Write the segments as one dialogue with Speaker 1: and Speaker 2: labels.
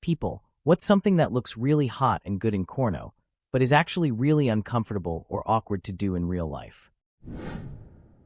Speaker 1: People, what's something that looks really hot and good in porno, but is actually really uncomfortable or awkward to do in real life?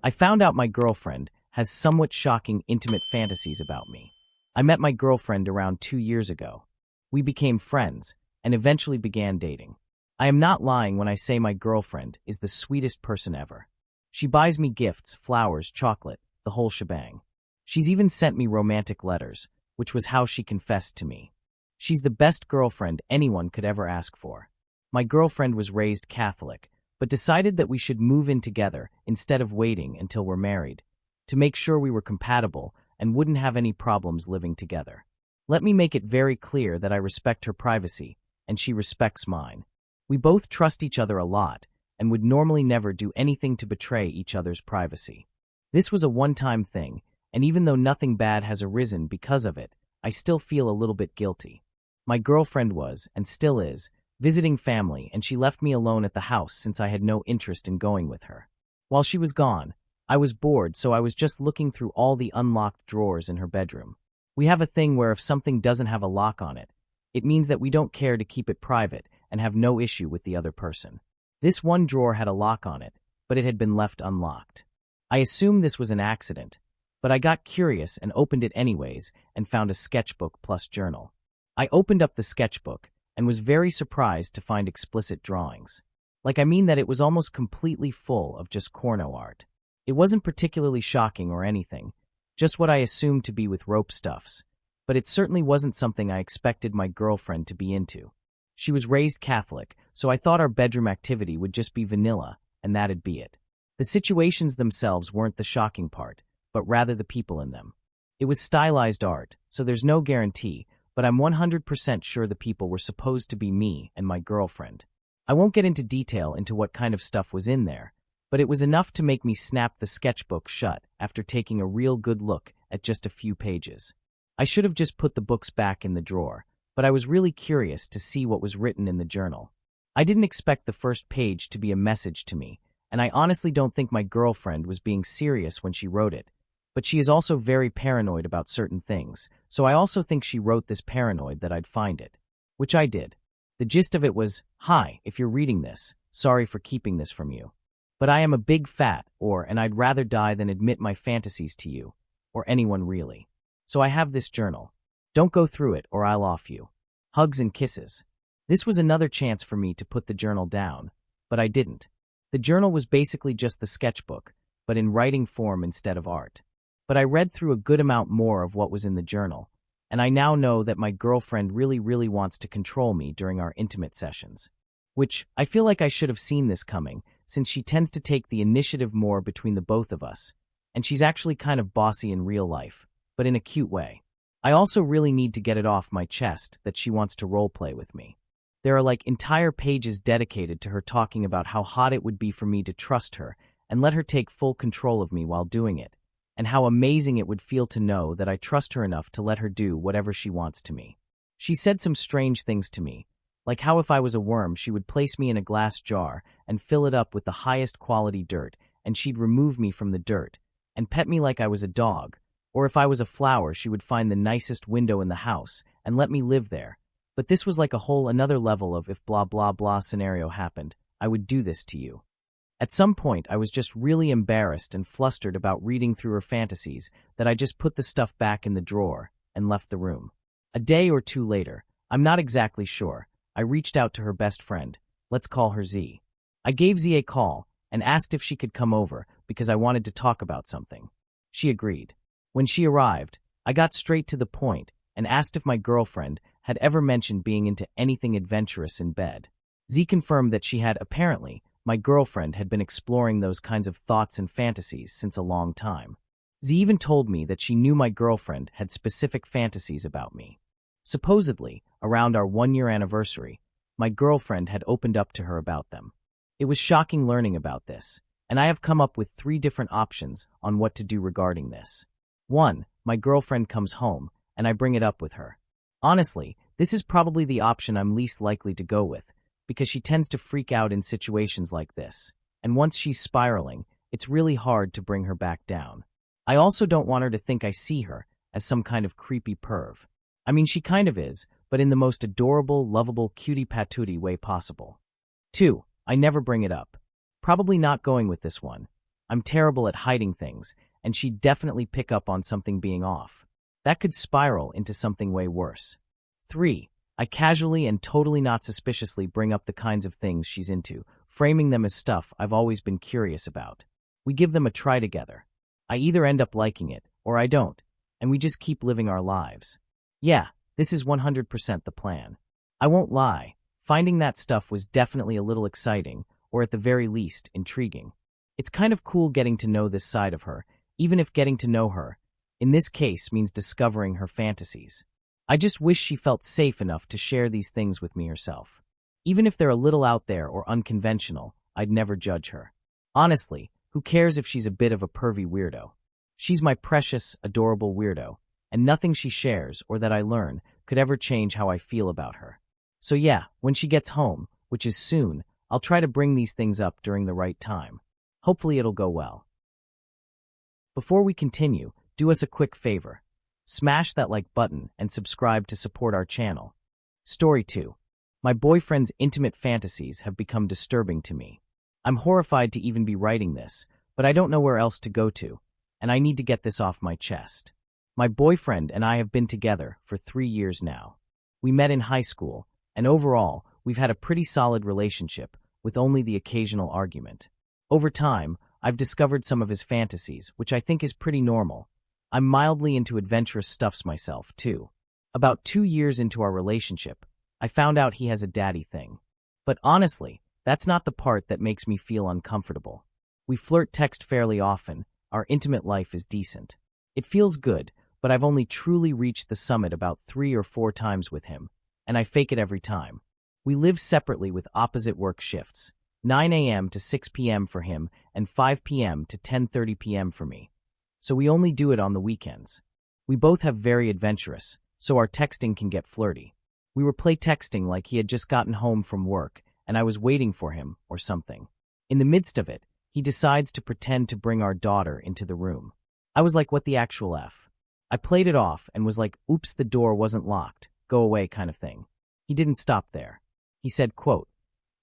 Speaker 1: I found out my girlfriend has somewhat shocking intimate fantasies about me. I met my girlfriend around 2 years ago. We became friends and eventually began dating. I am not lying when I say my girlfriend is the sweetest person ever. She buys me gifts, flowers, chocolate, the whole shebang. She's even sent me romantic letters, which was how she confessed to me. She's the best girlfriend anyone could ever ask for. My girlfriend was raised Catholic, but decided that we should move in together instead of waiting until we're married, to make sure we were compatible and wouldn't have any problems living together. Let me make it very clear that I respect her privacy, and she respects mine. We both trust each other a lot, and would normally never do anything to betray each other's privacy. This was a one-time thing, and even though nothing bad has arisen because of it, I still feel a little bit guilty. My girlfriend was, and still is, visiting family, and she left me alone at the house since I had no interest in going with her. While she was gone, I was bored, so I was just looking through all the unlocked drawers in her bedroom. We have a thing where if something doesn't have a lock on it, it means that we don't care to keep it private and have no issue with the other person. This one drawer had a lock on it, but it had been left unlocked. I assumed this was an accident, but I got curious and opened it anyways and found a sketchbook plus journal. I opened up the sketchbook and was very surprised to find explicit drawings. That it was almost completely full of just porno art. It wasn't particularly shocking or anything, just what I assumed to be with rope stuffs, but it certainly wasn't something I expected my girlfriend to be into. She was raised Catholic, so I thought our bedroom activity would just be vanilla, and that'd be it. The situations themselves weren't the shocking part, but rather the people in them. It was stylized art, so there's no guarantee, but I'm 100% sure the people were supposed to be me and my girlfriend. I won't get into detail into what kind of stuff was in there, but it was enough to make me snap the sketchbook shut after taking a real good look at just a few pages. I should have just put the books back in the drawer, but I was really curious to see what was written in the journal. I didn't expect the first page to be a message to me, and I honestly don't think my girlfriend was being serious when she wrote it. But she is also very paranoid about certain things, so I also think she wrote this paranoid that I'd find it. Which I did. The gist of it was, "Hi, if you're reading this, sorry for keeping this from you. But I am a big fat, and I'd rather die than admit my fantasies to you, or anyone really. So I have this journal. Don't go through it or I'll off you. Hugs and kisses." This was another chance for me to put the journal down, but I didn't. The journal was basically just the sketchbook, but in writing form instead of art. But I read through a good amount more of what was in the journal, and I now know that my girlfriend really wants to control me during our intimate sessions. Which, I feel like I should have seen this coming, since she tends to take the initiative more between the both of us, and she's actually kind of bossy in real life, but in a cute way. I also really need to get it off my chest that she wants to roleplay with me. There are entire pages dedicated to her talking about how hot it would be for me to trust her and let her take full control of me while doing it, and how amazing it would feel to know that I trust her enough to let her do whatever she wants to me. She said some strange things to me, like how if I was a worm she would place me in a glass jar and fill it up with the highest quality dirt, and she'd remove me from the dirt, and pet me like I was a dog, or if I was a flower she would find the nicest window in the house and let me live there. But this was like a whole another level of if blah blah blah scenario happened, I would do this to you. At some point, I was just really embarrassed and flustered about reading through her fantasies that I just put the stuff back in the drawer and left the room. A day or two later, I'm not exactly sure, I reached out to her best friend, let's call her Z. I gave Z a call and asked if she could come over because I wanted to talk about something. She agreed. When she arrived, I got straight to the point and asked if my girlfriend had ever mentioned being into anything adventurous in bed. Z confirmed that she had apparently. My girlfriend had been exploring those kinds of thoughts and fantasies since a long time. Z even told me that she knew my girlfriend had specific fantasies about me. Supposedly, around our 1-year anniversary, my girlfriend had opened up to her about them. It was shocking learning about this, and I have come up with 3 different options on what to do regarding this. 1. My girlfriend comes home, and I bring it up with her. Honestly, this is probably the option I'm least likely to go with, because she tends to freak out in situations like this, and once she's spiraling, it's really hard to bring her back down. I also don't want her to think I see her as some kind of creepy perv. I mean, she kind of is, but in the most adorable, lovable, cutie patootie way possible. 2. I never bring it up. Probably not going with this one. I'm terrible at hiding things, and she'd definitely pick up on something being off. That could spiral into something way worse. 3. I casually and totally not suspiciously bring up the kinds of things she's into, framing them as stuff I've always been curious about. We give them a try together. I either end up liking it, or I don't, and we just keep living our lives. Yeah, this is 100% the plan. I won't lie, finding that stuff was definitely a little exciting, or at the very least, intriguing. It's kind of cool getting to know this side of her, even if getting to know her, in this case, means discovering her fantasies. I just wish she felt safe enough to share these things with me herself. Even if they're a little out there or unconventional, I'd never judge her. Honestly, who cares if she's a bit of a pervy weirdo? She's my precious, adorable weirdo, and nothing she shares or that I learn could ever change how I feel about her. So yeah, when she gets home, which is soon, I'll try to bring these things up during the right time. Hopefully it'll go well. Before we continue, do us a quick favor. Smash that like button and subscribe to support our channel. Story 2. My boyfriend's intimate fantasies have become disturbing to me. I'm horrified to even be writing this, but I don't know where else to go to, and I need to get this off my chest. My boyfriend and I have been together for 3 years now. We met in high school, and overall, we've had a pretty solid relationship, with only the occasional argument. Over time, I've discovered some of his fantasies, which I think is pretty normal. I'm mildly into adventurous stuffs myself, too. About 2 years into our relationship, I found out he has a daddy thing. But honestly, that's not the part that makes me feel uncomfortable. We flirt text fairly often, our intimate life is decent. It feels good, but I've only truly reached the summit about 3 or 4 times with him, and I fake it every time. We live separately with opposite work shifts, 9 a.m. to 6 p.m. for him and 5 p.m. to 10:30 p.m. for me. So we only do it on the weekends. We both have very adventurous, so our texting can get flirty. We were play texting like he had just gotten home from work, and I was waiting for him, or something. In the midst of it, he decides to pretend to bring our daughter into the room. I was like, what the actual F? I played it off and was like, oops, the door wasn't locked, go away kind of thing. He didn't stop there. He said, quote,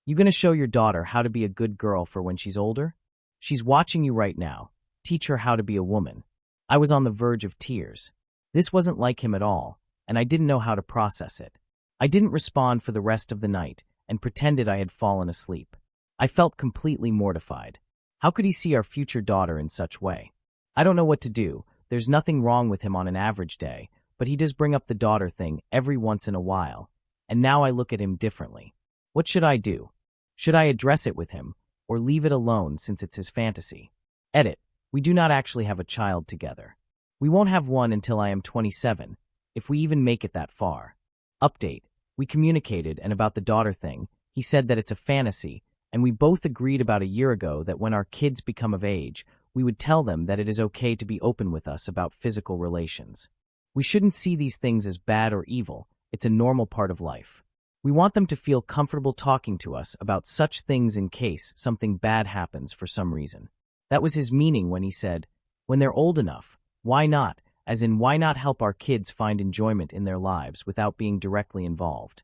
Speaker 1: "You gonna show your daughter how to be a good girl for when she's older? She's watching you right now. Teach her how to be a woman." I was on the verge of tears. This wasn't like him at all, and I didn't know how to process it. I didn't respond for the rest of the night and pretended I had fallen asleep. I felt completely mortified. How could he see our future daughter in such way? I don't know what to do. There's nothing wrong with him on an average day, but he does bring up the daughter thing every once in a while, and now I look at him differently. What should I do? Should I address it with him, or leave it alone since it's his fantasy? Edit. We do not actually have a child together. We won't have one until I am 27, if we even make it that far. Update. We communicated, and about the daughter thing, he said that it's a fantasy, and we both agreed about a year ago that when our kids become of age, we would tell them that it is okay to be open with us about physical relations. We shouldn't see these things as bad or evil. It's a normal part of life. We want them to feel comfortable talking to us about such things in case something bad happens for some reason. That was his meaning when he said, when they're old enough, why not? As in, why not help our kids find enjoyment in their lives without being directly involved?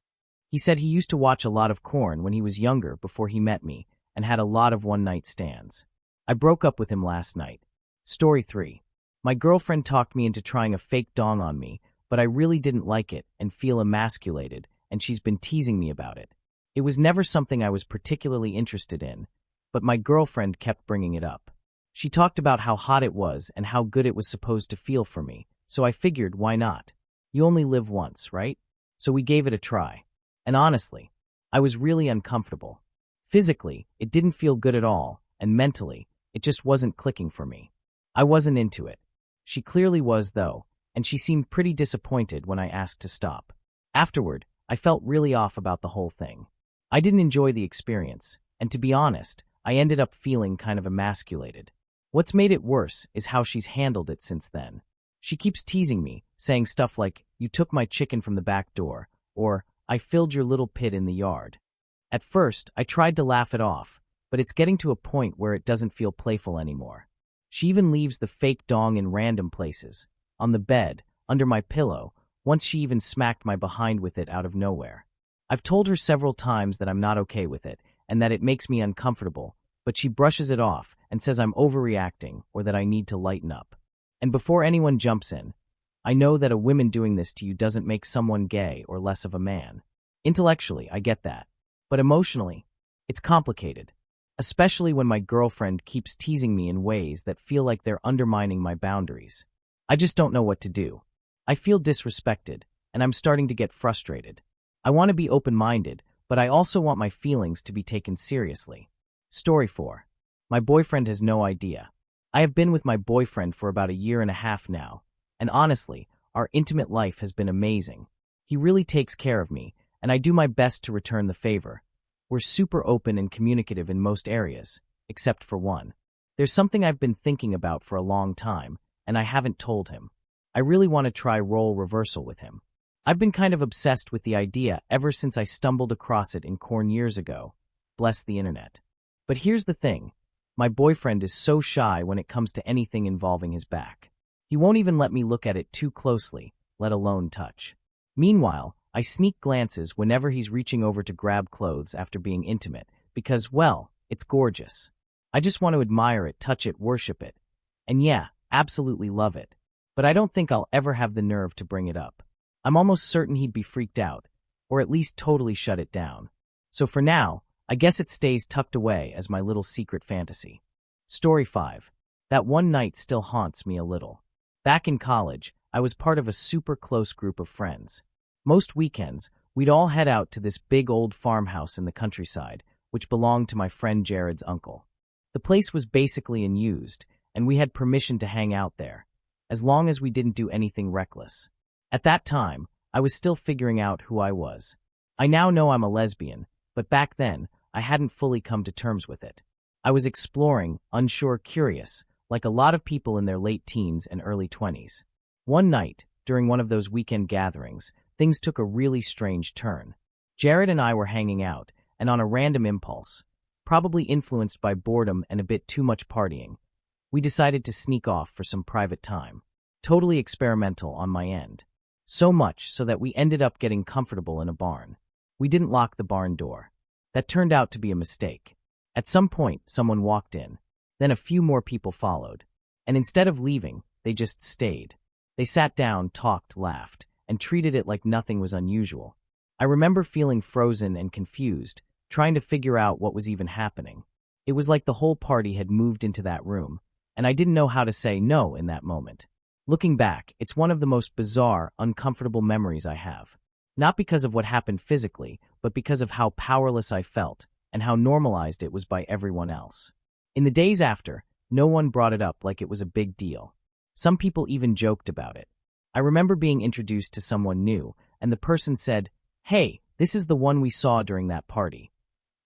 Speaker 1: He said he used to watch a lot of porn when he was younger before he met me and had a lot of one-night stands. I broke up with him last night. Story 3. My girlfriend talked me into trying a fake dong on me, but I really didn't like it and feel emasculated, and she's been teasing me about it. It was never something I was particularly interested in, but my girlfriend kept bringing it up. She talked about how hot it was and how good it was supposed to feel for me, so I figured, why not? You only live once, right? So we gave it a try. And honestly, I was really uncomfortable. Physically, it didn't feel good at all, and mentally, it just wasn't clicking for me. I wasn't into it. She clearly was, though, and she seemed pretty disappointed when I asked to stop. Afterward, I felt really off about the whole thing. I didn't enjoy the experience, and to be honest, I ended up feeling kind of emasculated. What's made it worse is how she's handled it since then. She keeps teasing me, saying stuff like, "You took my chicken from the back door," or "I filled your little pit in the yard." At first, I tried to laugh it off, but it's getting to a point where it doesn't feel playful anymore. She even leaves the fake dong in random places. On the bed, under my pillow, Once she even smacked my behind with it out of nowhere. I've told her several times that I'm not okay with it and that it makes me uncomfortable, but she brushes it off and says I'm overreacting or that I need to lighten up. And before anyone jumps in, I know that a woman doing this to you doesn't make someone gay or less of a man. Intellectually, I get that. But emotionally, it's complicated. Especially when my girlfriend keeps teasing me in ways that feel like they're undermining my boundaries. I just don't know what to do. I feel disrespected, and I'm starting to get frustrated. I want to be open-minded, but I also want my feelings to be taken seriously. Story 4. My boyfriend has no idea. I have been with my boyfriend for about 1.5 years now, and honestly, our intimate life has been amazing. He really takes care of me, and I do my best to return the favor. We're super open and communicative in most areas, except for one. There's something I've been thinking about for a long time, and I haven't told him. I really want to try role reversal with him. I've been kind of obsessed with the idea ever since I stumbled across it in corn years ago. Bless the internet. But here's the thing. My boyfriend is so shy when it comes to anything involving his back. He won't even let me look at it too closely, let alone touch. Meanwhile, I sneak glances whenever he's reaching over to grab clothes after being intimate because, well, it's gorgeous. I just want to admire it, touch it, worship it. And yeah, absolutely love it. But I don't think I'll ever have the nerve to bring it up. I'm almost certain he'd be freaked out, or at least totally shut it down. So for now, I guess it stays tucked away as my little secret fantasy. Story 5. That one night still haunts me a little. Back in college, I was part of a super close group of friends. Most weekends, we'd all head out to this big old farmhouse in the countryside, which belonged to my friend Jared's uncle. The place was basically unused, and we had permission to hang out there, as long as we didn't do anything reckless. At that time, I was still figuring out who I was. I now know I'm a lesbian, but back then, I hadn't fully come to terms with it. I was exploring, unsure, curious, like a lot of people in their late teens and early 20s. One night, during one of those weekend gatherings, things took a really strange turn. Jared and I were hanging out, and on a random impulse, probably influenced by boredom and a bit too much partying, we decided to sneak off for some private time. Totally experimental on my end. So much so that we ended up getting comfortable in a barn. We didn't lock the barn door. That turned out to be a mistake. At some point, someone walked in. Then a few more people followed. And instead of leaving, they just stayed. They sat down, talked, laughed, and treated it like nothing was unusual. I remember feeling frozen and confused, trying to figure out what was even happening. It was like the whole party had moved into that room, and I didn't know how to say no in that moment. Looking back, it's one of the most bizarre, uncomfortable memories I have. Not because of what happened physically, but because of how powerless I felt and how normalized it was by everyone else. In the days after, no one brought it up like it was a big deal. Some people even joked about it. I remember being introduced to someone new, and the person said, "Hey, this is the one we saw during that party."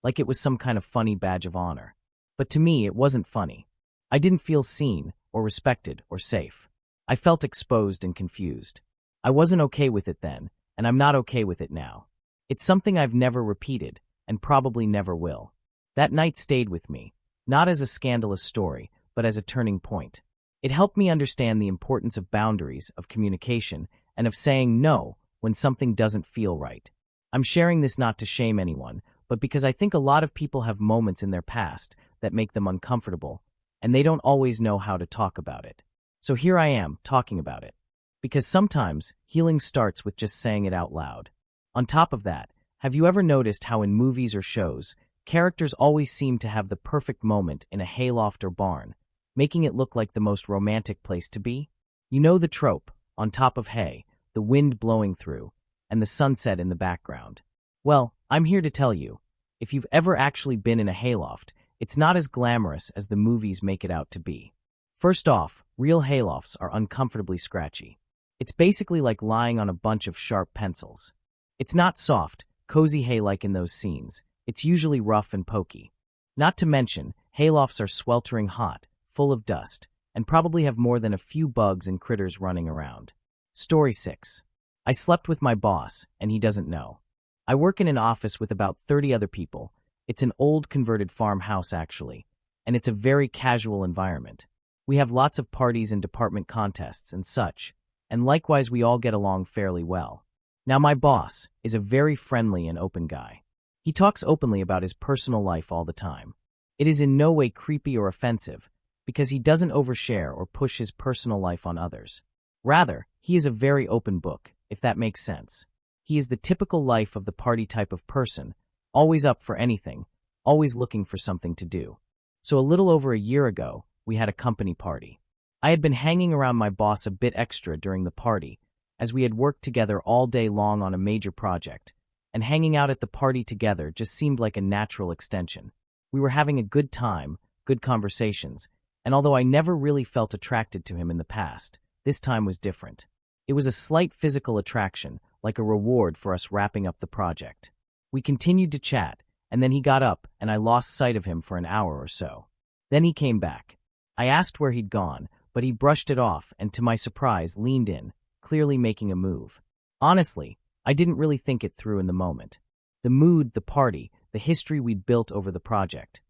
Speaker 1: Like it was some kind of funny badge of honor. But to me, it wasn't funny. I didn't feel seen, or respected, or safe. I felt exposed and confused. I wasn't okay with it then, and I'm not okay with it now. It's something I've never repeated, and probably never will. That night stayed with me, not as a scandalous story, but as a turning point. It helped me understand the importance of boundaries, of communication, and of saying no when something doesn't feel right. I'm sharing this not to shame anyone, but because I think a lot of people have moments in their past that make them uncomfortable, and they don't always know how to talk about it. So here I am, talking about it. Because sometimes, healing starts with just saying it out loud. On top of that, have you ever noticed how in movies or shows, characters always seem to have the perfect moment in a hayloft or barn, making it look like the most romantic place to be? You know the trope, on top of hay, the wind blowing through, and the sunset in the background. Well, I'm here to tell you, if you've ever actually been in a hayloft, it's not as glamorous as the movies make it out to be. First off, real haylofts are uncomfortably scratchy. It's basically like lying on a bunch of sharp pencils. It's not soft, cozy hay like in those scenes. It's usually rough and pokey. Not to mention, haylofts are sweltering hot, full of dust, and probably have more than a few bugs and critters running around. Story 6. I slept with my boss, and he doesn't know. I work in an office with about 30 other people. It's an old converted farmhouse, actually, and it's a very casual environment. We have lots of parties and department contests and such, and likewise we all get along fairly well. Now my boss is a very friendly and open guy. He talks openly about his personal life all the time. It is in no way creepy or offensive, because he doesn't overshare or push his personal life on others. Rather, he is a very open book, if that makes sense. He is the typical life of the party type of person, always up for anything, always looking for something to do. So a little over a year ago, we had a company party. I had been hanging around my boss a bit extra during the party, as we had worked together all day long on a major project, and hanging out at the party together just seemed like a natural extension. We were having a good time, good conversations, and although I never really felt attracted to him in the past, this time was different. It was a slight physical attraction, like a reward for us wrapping up the project. We continued to chat, and then he got up and I lost sight of him for an hour or so. Then he came back. I asked where he'd gone, but he brushed it off and to my surprise leaned in, clearly making a move. Honestly, I didn't really think it through in the moment. The mood, the party, the history we'd built over the project.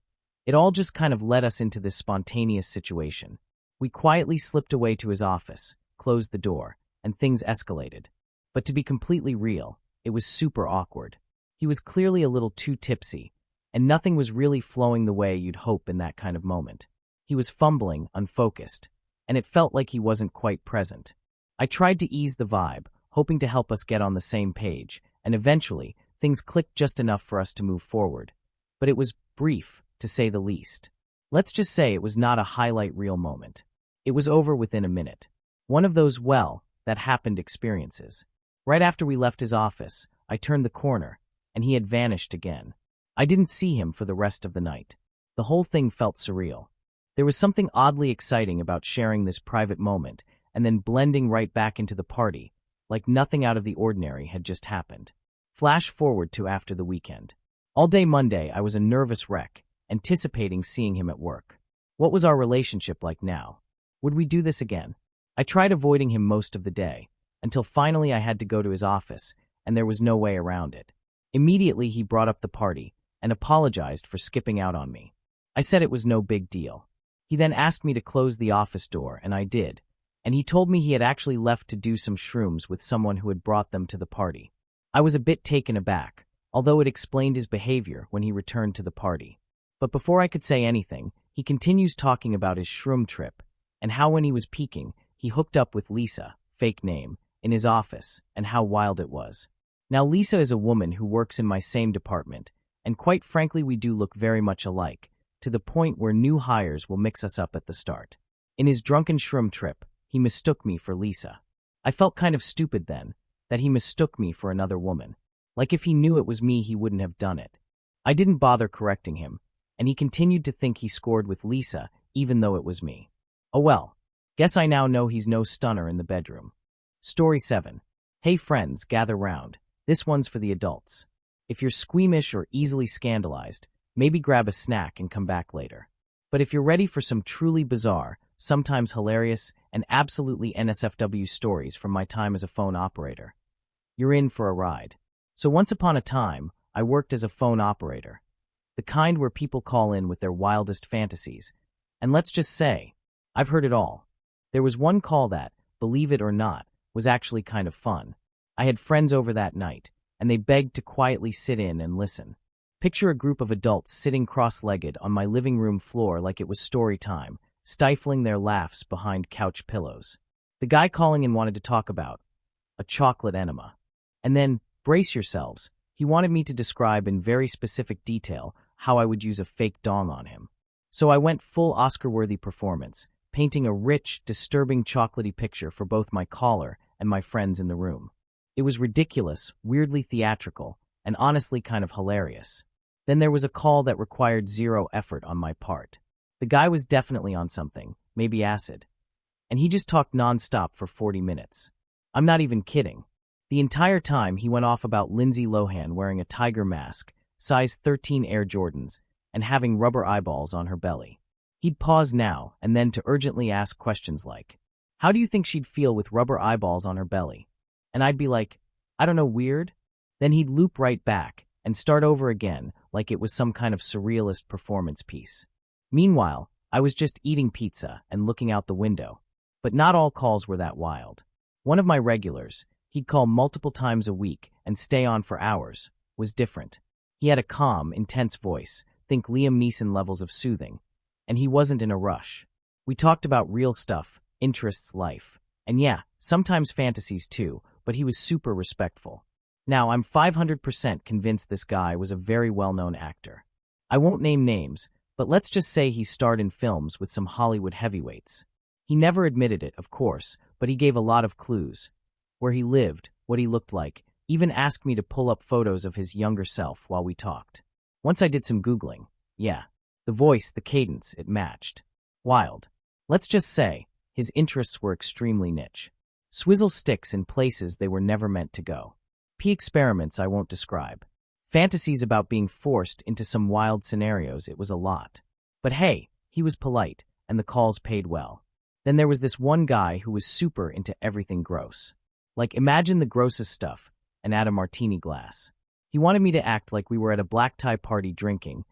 Speaker 1: It all just kind of led us into this spontaneous situation. We quietly slipped away to his office, closed the door, and things escalated. But to be completely real, it was super awkward. He was clearly a little too tipsy, and nothing was really flowing the way you'd hope in that kind of moment. He was fumbling, unfocused, and it felt like he wasn't quite present. I tried to ease the vibe, hoping to help us get on the same page, and eventually, things clicked just enough for us to move forward. But it was brief, to say the least. Let's just say it was not a highlight reel moment. It was over within a minute. One of those, that happened experiences. Right after we left his office, I turned the corner, and he had vanished again. I didn't see him for the rest of the night. The whole thing felt surreal. There was something oddly exciting about sharing this private moment and then blending right back into the party, like nothing out of the ordinary had just happened. Flash forward to after the weekend. All day Monday, I was a nervous wreck, anticipating seeing him at work. What was our relationship like now? Would we do this again? I tried avoiding him most of the day, until finally I had to go to his office, and there was no way around it. Immediately he brought up the party and apologized for skipping out on me. I said it was no big deal. He then asked me to close the office door, and I did, and he told me he had actually left to do some shrooms with someone who had brought them to the party. I was a bit taken aback, although it explained his behavior when he returned to the party. But before I could say anything, he continues talking about his shroom trip, and how when he was peaking, he hooked up with Lisa, fake name, in his office, and how wild it was. Now Lisa is a woman who works in my same department, and quite frankly we do look very much alike, to the point where new hires will mix us up at the start. In his drunken shroom trip, he mistook me for Lisa. I felt kind of stupid then, that he mistook me for another woman. Like if he knew it was me he wouldn't have done it. I didn't bother correcting him, and he continued to think he scored with Lisa even though it was me. Oh well, guess I now know he's no stunner in the bedroom. Story 7. Hey friends, gather round. This one's for the adults. If you're squeamish or easily scandalized, maybe grab a snack and come back later. But if you're ready for some truly bizarre, sometimes hilarious, and absolutely NSFW stories from my time as a phone operator, you're in for a ride. So once upon a time, I worked as a phone operator. The kind where people call in with their wildest fantasies. And let's just say, I've heard it all. There was one call that, believe it or not, was actually kind of fun. I had friends over that night, and they begged to quietly sit in and listen. Picture a group of adults sitting cross-legged on my living room floor like it was story time, stifling their laughs behind couch pillows. The guy calling in wanted to talk about a chocolate enema. And then, brace yourselves, he wanted me to describe in very specific detail how I would use a fake dong on him. So I went full Oscar-worthy performance, painting a rich, disturbing chocolatey picture for both my caller and my friends in the room. It was ridiculous, weirdly theatrical, and honestly kind of hilarious. Then there was a call that required zero effort on my part. The guy was definitely on something, maybe acid. And he just talked nonstop for 40 minutes. I'm not even kidding. The entire time he went off about Lindsay Lohan wearing a tiger mask, size 13 Air Jordans, and having rubber eyeballs on her belly. He'd pause now and then to urgently ask questions like, how do you think she'd feel with rubber eyeballs on her belly? And I'd be like, I don't know, weird? Then he'd loop right back and start over again like it was some kind of surrealist performance piece. Meanwhile, I was just eating pizza and looking out the window. But not all calls were that wild. One of my regulars, he'd call multiple times a week and stay on for hours, was different. He had a calm, intense voice, think Liam Neeson levels of soothing, and he wasn't in a rush. We talked about real stuff, interests, life, and yeah, sometimes fantasies too, but he was super respectful. Now, I'm 500% convinced this guy was a very well-known actor. I won't name names, but let's just say he starred in films with some Hollywood heavyweights. He never admitted it, of course, but he gave a lot of clues. Where he lived, what he looked like, even asked me to pull up photos of his younger self while we talked. Once I did some Googling. Yeah. The voice, the cadence, it matched. Wild. Let's just say, his interests were extremely niche. Swizzle sticks in places they were never meant to go. Experiments I won't describe. Fantasies about being forced into some wild scenarios, it was a lot. But hey, he was polite, and the calls paid well. Then there was this one guy who was super into everything gross. Like, imagine the grossest stuff, and add a martini glass. He wanted me to act like we were at a black tie party drinking,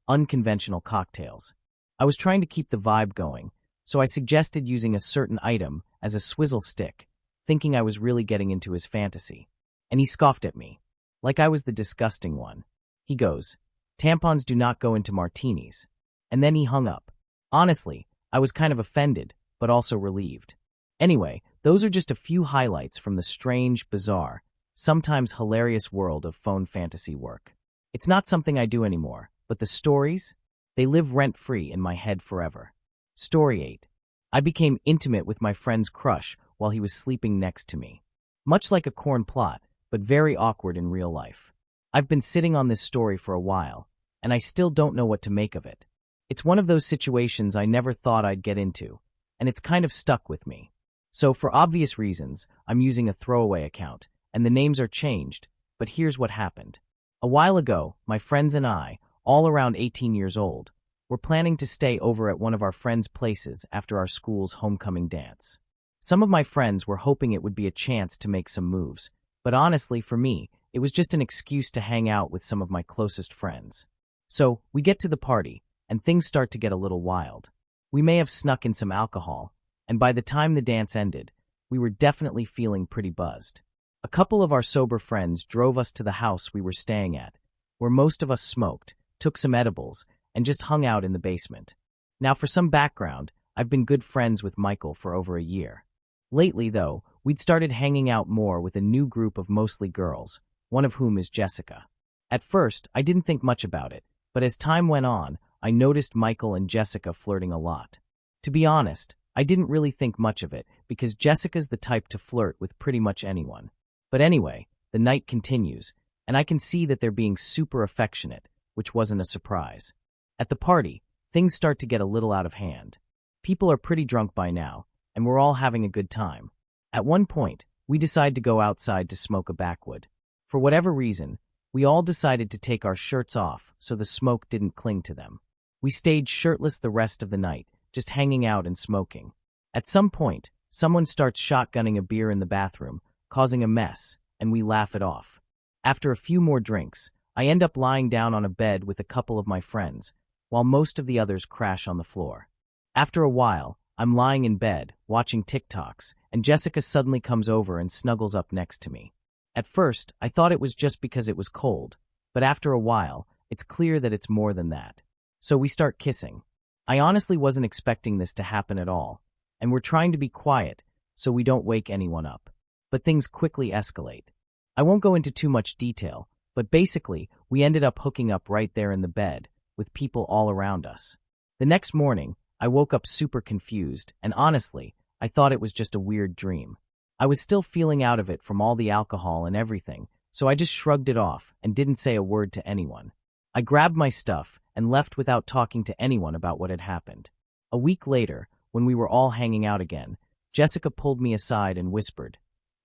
Speaker 1: unconventional cocktails. I was trying to keep the vibe going, so I suggested using a certain item as a swizzle stick, thinking I was really getting into his fantasy. And he scoffed at me, like I was the disgusting one. He goes, "Tampons do not go into martinis." And then he hung up. Honestly, I was kind of offended, but also relieved. Anyway, those are just a few highlights from the strange, bizarre, sometimes hilarious world of phone fantasy work. It's not something I do anymore, but the stories, they live rent-free in my head forever. Story 8. I became intimate with my friend's crush while he was sleeping next to me. Much like a corn plot, but very awkward in real life. I've been sitting on this story for a while, and I still don't know what to make of it. It's one of those situations I never thought I'd get into, and it's kind of stuck with me. So for obvious reasons, I'm using a throwaway account, and the names are changed, but here's what happened. A while ago, my friends and I, all around 18 years old, were planning to stay over at one of our friends' places after our school's homecoming dance. Some of my friends were hoping it would be a chance to make some moves, but honestly, for me, it was just an excuse to hang out with some of my closest friends. So, we get to the party, and things start to get a little wild. We may have snuck in some alcohol, and by the time the dance ended, we were definitely feeling pretty buzzed. A couple of our sober friends drove us to the house we were staying at, where most of us smoked, took some edibles, and just hung out in the basement. Now, for some background, I've been good friends with Michael for over a year. Lately, though, we'd started hanging out more with a new group of mostly girls, one of whom is Jessica. At first, I didn't think much about it, but as time went on, I noticed Michael and Jessica flirting a lot. To be honest, I didn't really think much of it, because Jessica's the type to flirt with pretty much anyone. But anyway, the night continues, and I can see that they're being super affectionate, which wasn't a surprise. At the party, things start to get a little out of hand. People are pretty drunk by now, and we're all having a good time. At one point, we decide to go outside to smoke a backwood. For whatever reason, we all decided to take our shirts off so the smoke didn't cling to them. We stayed shirtless the rest of the night, just hanging out and smoking. At some point, someone starts shotgunning a beer in the bathroom, causing a mess, and we laugh it off. After a few more drinks, I end up lying down on a bed with a couple of my friends, while most of the others crash on the floor. After a while, I'm lying in bed, watching TikToks, and Jessica suddenly comes over and snuggles up next to me. At first, I thought it was just because it was cold, but after a while, it's clear that it's more than that. So we start kissing. I honestly wasn't expecting this to happen at all, and we're trying to be quiet so we don't wake anyone up. But things quickly escalate. I won't go into too much detail, but basically, we ended up hooking up right there in the bed, with people all around us. The next morning, I woke up super confused, and honestly, I thought it was just a weird dream. I was still feeling out of it from all the alcohol and everything, so I just shrugged it off and didn't say a word to anyone. I grabbed my stuff and left without talking to anyone about what had happened. A week later, when we were all hanging out again, Jessica pulled me aside and whispered,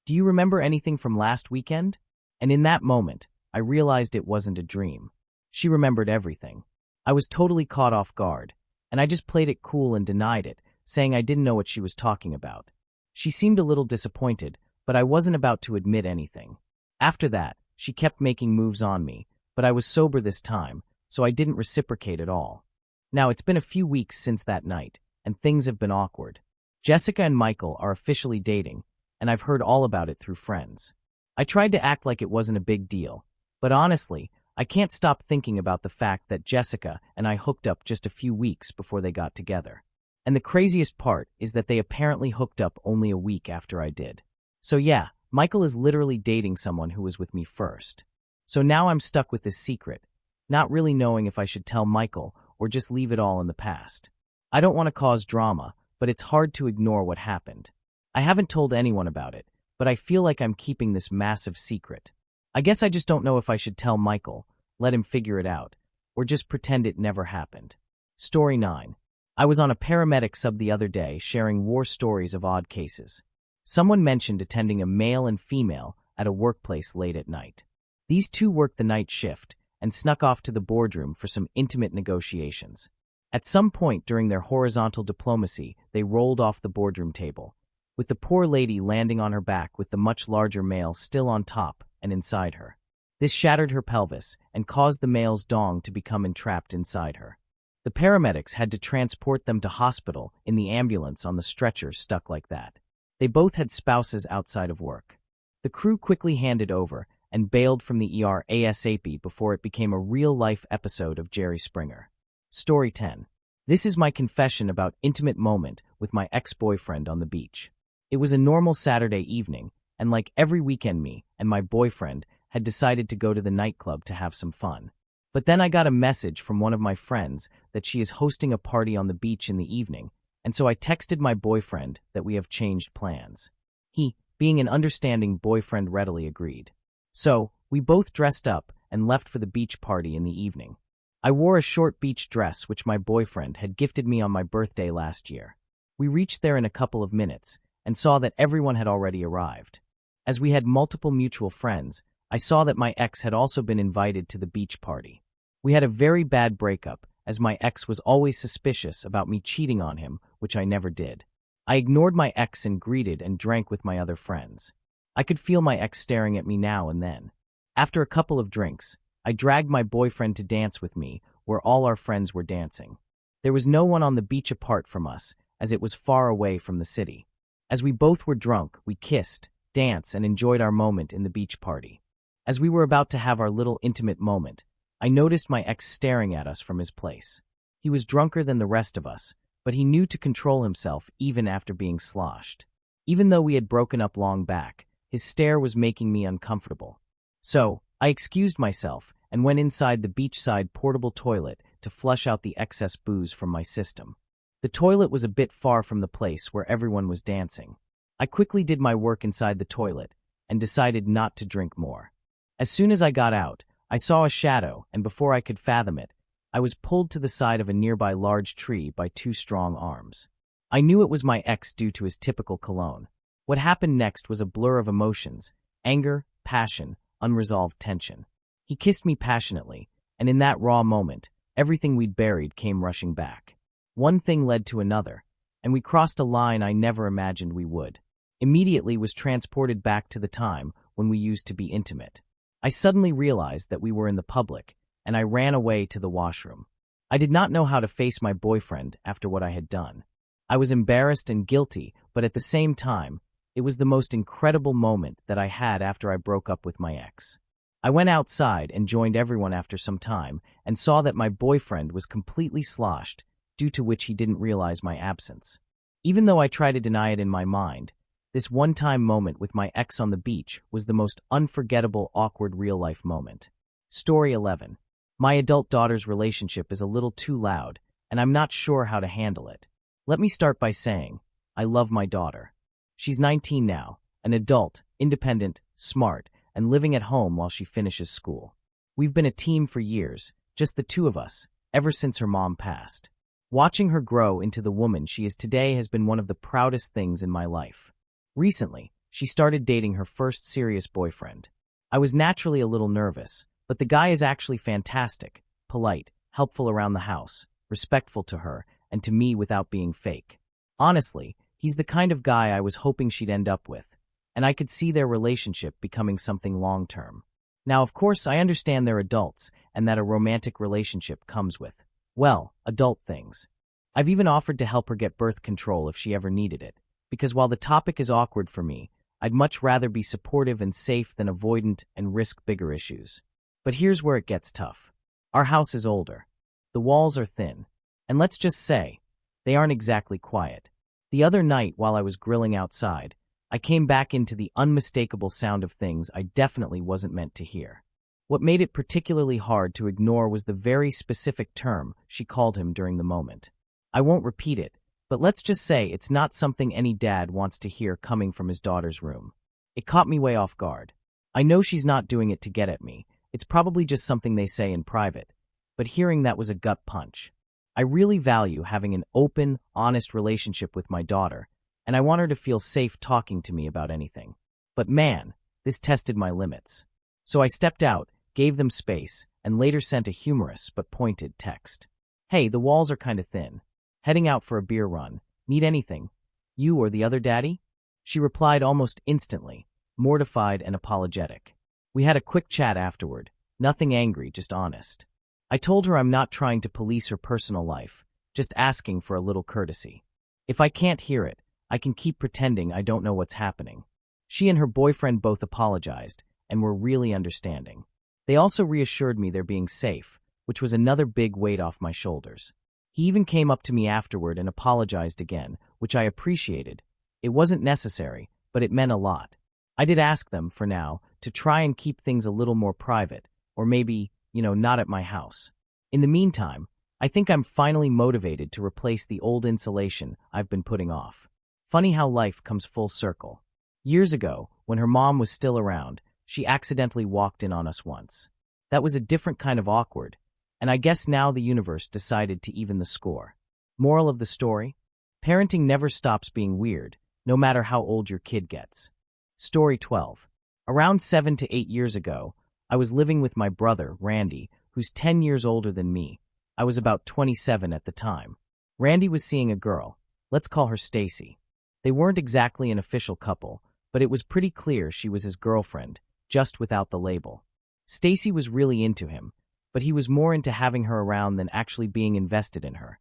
Speaker 1: "Do you remember anything from last weekend?" And in that moment, I realized it wasn't a dream. She remembered everything. I was totally caught off guard, and I just played it cool and denied it, saying I didn't know what she was talking about. She seemed a little disappointed, but I wasn't about to admit anything. After that, she kept making moves on me, but I was sober this time, so I didn't reciprocate at all. Now, it's been a few weeks since that night, and things have been awkward. Jessica and Michael are officially dating, and I've heard all about it through friends. I tried to act like it wasn't a big deal, but honestly, I can't stop thinking about the fact that Jessica and I hooked up just a few weeks before they got together. And the craziest part is that they apparently hooked up only a week after I did. So yeah, Michael is literally dating someone who was with me first. So now I'm stuck with this secret, not really knowing if I should tell Michael or just leave it all in the past. I don't want to cause drama, but it's hard to ignore what happened. I haven't told anyone about it, but I feel like I'm keeping this massive secret. I guess I just don't know if I should tell Michael, let him figure it out, or just pretend it never happened. Story 9. I was on a paramedic sub the other day sharing war stories of odd cases. Someone mentioned attending a male and female at a workplace late at night. These two worked the night shift and snuck off to the boardroom for some intimate negotiations. At some point during their horizontal diplomacy, they rolled off the boardroom table, with the poor lady landing on her back with the much larger male still on top and inside her. This shattered her pelvis and caused the male's dong to become entrapped inside her. The paramedics had to transport them to hospital in the ambulance on the stretcher stuck like that. They both had spouses outside of work. The crew quickly handed over and bailed from the ER ASAP before it became a real-life episode of Jerry Springer. Story 10. This is my confession about intimate moment with my ex-boyfriend on the beach. It was a normal Saturday evening, and like every weekend me and my boyfriend had decided to go to the nightclub to have some fun. But then I got a message from one of my friends that she is hosting a party on the beach in the evening, and so I texted my boyfriend that we have changed plans. He, being an understanding boyfriend, readily agreed. So, we both dressed up and left for the beach party in the evening. I wore a short beach dress which my boyfriend had gifted me on my birthday last year. We reached there in a couple of minutes and saw that everyone had already arrived. As we had multiple mutual friends, I saw that my ex had also been invited to the beach party. We had a very bad breakup, as my ex was always suspicious about me cheating on him, which I never did. I ignored my ex and greeted and drank with my other friends. I could feel my ex staring at me now and then. After a couple of drinks, I dragged my boyfriend to dance with me, where all our friends were dancing. There was no one on the beach apart from us, as it was far away from the city. As we both were drunk, we kissed, danced, and enjoyed our moment in the beach party. As we were about to have our little intimate moment, I noticed my ex staring at us from his place. He was drunker than the rest of us, but he knew to control himself even after being sloshed. Even though we had broken up long back, his stare was making me uncomfortable. So, I excused myself and went inside the beachside portable toilet to flush out the excess booze from my system. The toilet was a bit far from the place where everyone was dancing. I quickly did my work inside the toilet and decided not to drink more. As soon as I got out, I saw a shadow, and before I could fathom it, I was pulled to the side of a nearby large tree by two strong arms. I knew it was my ex due to his typical cologne. What happened next was a blur of emotions: anger, passion, unresolved tension. He kissed me passionately, and in that raw moment, everything we'd buried came rushing back. One thing led to another, and we crossed a line I never imagined we would. Immediately was transported back to the time when we used to be intimate. I suddenly realized that we were in the public, and I ran away to the washroom. I did not know how to face my boyfriend after what I had done. I was embarrassed and guilty, but at the same time, it was the most incredible moment that I had after I broke up with my ex. I went outside and joined everyone after some time and saw that my boyfriend was completely sloshed, due to which he didn't realize my absence. Even though I try to deny it in my mind, this one-time moment with my ex on the beach was the most unforgettable, awkward real-life moment. Story 11. My adult daughter's relationship is a little too loud, and I'm not sure how to handle it. Let me start by saying, I love my daughter. She's 19 now, an adult, independent, smart, and living at home while she finishes school. We've been a team for years, just the two of us, ever since her mom passed. Watching her grow into the woman she is today has been one of the proudest things in my life. Recently, she started dating her first serious boyfriend. I was naturally a little nervous, but the guy is actually fantastic, polite, helpful around the house, respectful to her, and to me without being fake. Honestly, he's the kind of guy I was hoping she'd end up with, and I could see their relationship becoming something long-term. Now, of course, I understand they're adults and that a romantic relationship comes with, well, adult things. I've even offered to help her get birth control if she ever needed it, because while the topic is awkward for me, I'd much rather be supportive and safe than avoidant and risk bigger issues. But here's where it gets tough. Our house is older. The walls are thin. And let's just say, they aren't exactly quiet. The other night while I was grilling outside, I came back into the unmistakable sound of things I definitely wasn't meant to hear. What made it particularly hard to ignore was the very specific term she called him during the moment. I won't repeat it, but let's just say it's not something any dad wants to hear coming from his daughter's room. It caught me way off guard. I know she's not doing it to get at me. It's probably just something they say in private. But hearing that was a gut punch. I really value having an open, honest relationship with my daughter, and I want her to feel safe talking to me about anything. But man, this tested my limits. So I stepped out, gave them space, and later sent a humorous but pointed text. Hey, the walls are kinda thin. Heading out for a beer run. Need anything? You or the other daddy? She replied almost instantly, mortified and apologetic. We had a quick chat afterward. Nothing angry, just honest. I told her I'm not trying to police her personal life, just asking for a little courtesy. If I can't hear it, I can keep pretending I don't know what's happening. She and her boyfriend both apologized and were really understanding. They also reassured me they're being safe, which was another big weight off my shoulders. He even came up to me afterward and apologized again, which I appreciated. It wasn't necessary, but it meant a lot. I did ask them, for now, to try and keep things a little more private, or maybe, not at my house. In the meantime, I think I'm finally motivated to replace the old insulation I've been putting off. Funny how life comes full circle. Years ago, when her mom was still around, she accidentally walked in on us once. That was a different kind of awkward, and I guess now the universe decided to even the score. Moral of the story? Parenting never stops being weird, no matter how old your kid gets. Story 12. Around 7 to 8 years ago, I was living with my brother, Randy, who's 10 years older than me. I was about 27 at the time. Randy was seeing a girl. Let's call her Stacy. They weren't exactly an official couple, but it was pretty clear she was his girlfriend, just without the label. Stacy was really into him, but he was more into having her around than actually being invested in her.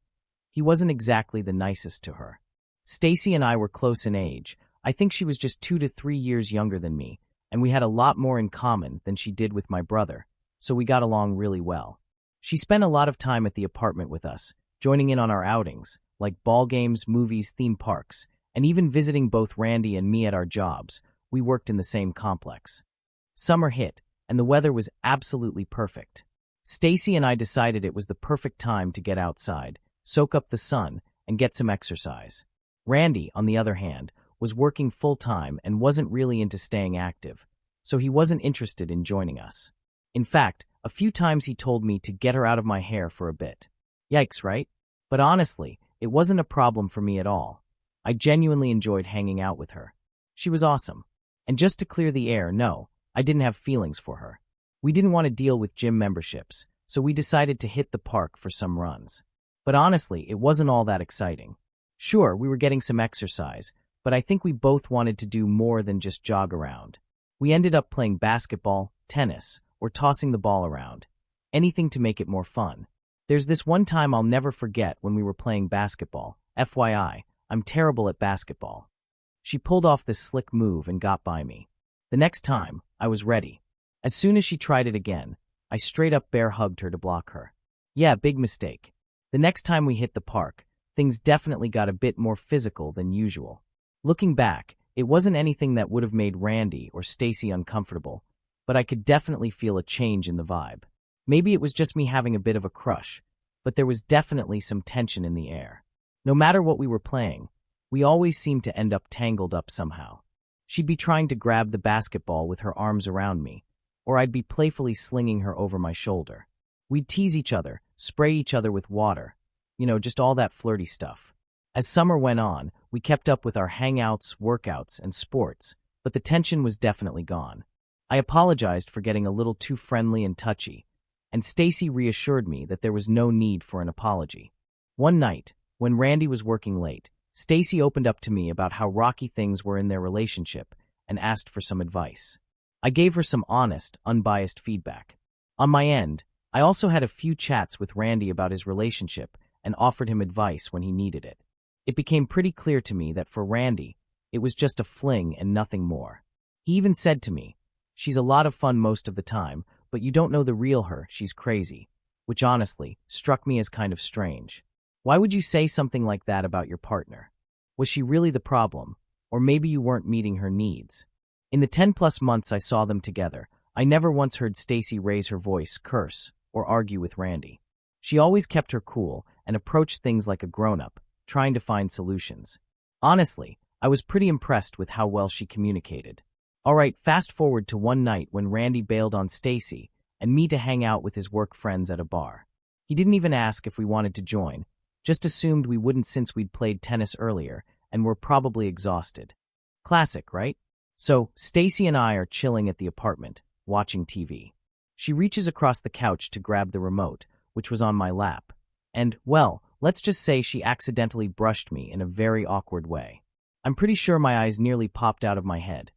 Speaker 1: He wasn't exactly the nicest to her. Stacy and I were close in age. I think she was just 2 to 3 years younger than me, and we had a lot more in common than she did with my brother, so we got along really well. She spent a lot of time at the apartment with us, joining in on our outings, like ball games, movies, theme parks, and even visiting both Randy and me at our jobs. We worked in the same complex. Summer hit, and the weather was absolutely perfect. Stacy and I decided it was the perfect time to get outside, soak up the sun, and get some exercise. Randy, on the other hand, was working full-time and wasn't really into staying active, so he wasn't interested in joining us. In fact, a few times he told me to get her out of my hair for a bit. Yikes, right? But honestly, it wasn't a problem for me at all. I genuinely enjoyed hanging out with her. She was awesome. And just to clear the air, no, I didn't have feelings for her. We didn't want to deal with gym memberships, so we decided to hit the park for some runs. But honestly, it wasn't all that exciting. Sure, we were getting some exercise, but I think we both wanted to do more than just jog around. We ended up playing basketball, tennis, or tossing the ball around. Anything to make it more fun. There's this one time I'll never forget when we were playing basketball. FYI, I'm terrible at basketball. She pulled off this slick move and got by me. The next time, I was ready. As soon as she tried it again, I straight up bear hugged her to block her. Yeah, big mistake. The next time we hit the park, things definitely got a bit more physical than usual. Looking back, it wasn't anything that would have made Randy or Stacy uncomfortable, but I could definitely feel a change in the vibe. Maybe it was just me having a bit of a crush, but there was definitely some tension in the air. No matter what we were playing, we always seemed to end up tangled up somehow. She'd be trying to grab the basketball with her arms around me, or I'd be playfully slinging her over my shoulder. We'd tease each other, spray each other with water, just all that flirty stuff. As summer went on, we kept up with our hangouts, workouts, and sports, but the tension was definitely gone. I apologized for getting a little too friendly and touchy, and Stacy reassured me that there was no need for an apology. One night, when Randy was working late, Stacy opened up to me about how rocky things were in their relationship and asked for some advice. I gave her some honest, unbiased feedback. On my end, I also had a few chats with Randy about his relationship and offered him advice when he needed it. It became pretty clear to me that for Randy, It was just a fling and nothing more. He even said to me, "She's a lot of fun most of the time, but you don't know the real her, she's crazy," which honestly struck me as kind of strange. Why would you say something like that about your partner? Was she really the problem? Or maybe you weren't meeting her needs? In the 10+ months I saw them together, I never once heard Stacy raise her voice, curse, or argue with Randy. She always kept her cool and approached things like a grown-up, trying to find solutions. Honestly, I was pretty impressed with how well she communicated. Alright, fast forward to one night when Randy bailed on Stacy and me to hang out with his work friends at a bar. He didn't even ask if we wanted to join, just assumed we wouldn't since we'd played tennis earlier and were probably exhausted. Classic, right? So, Stacy and I are chilling at the apartment, watching TV. She reaches across the couch to grab the remote, which was on my lap. And, well, let's just say she accidentally brushed me in a very awkward way. I'm pretty sure my eyes nearly popped out of my head.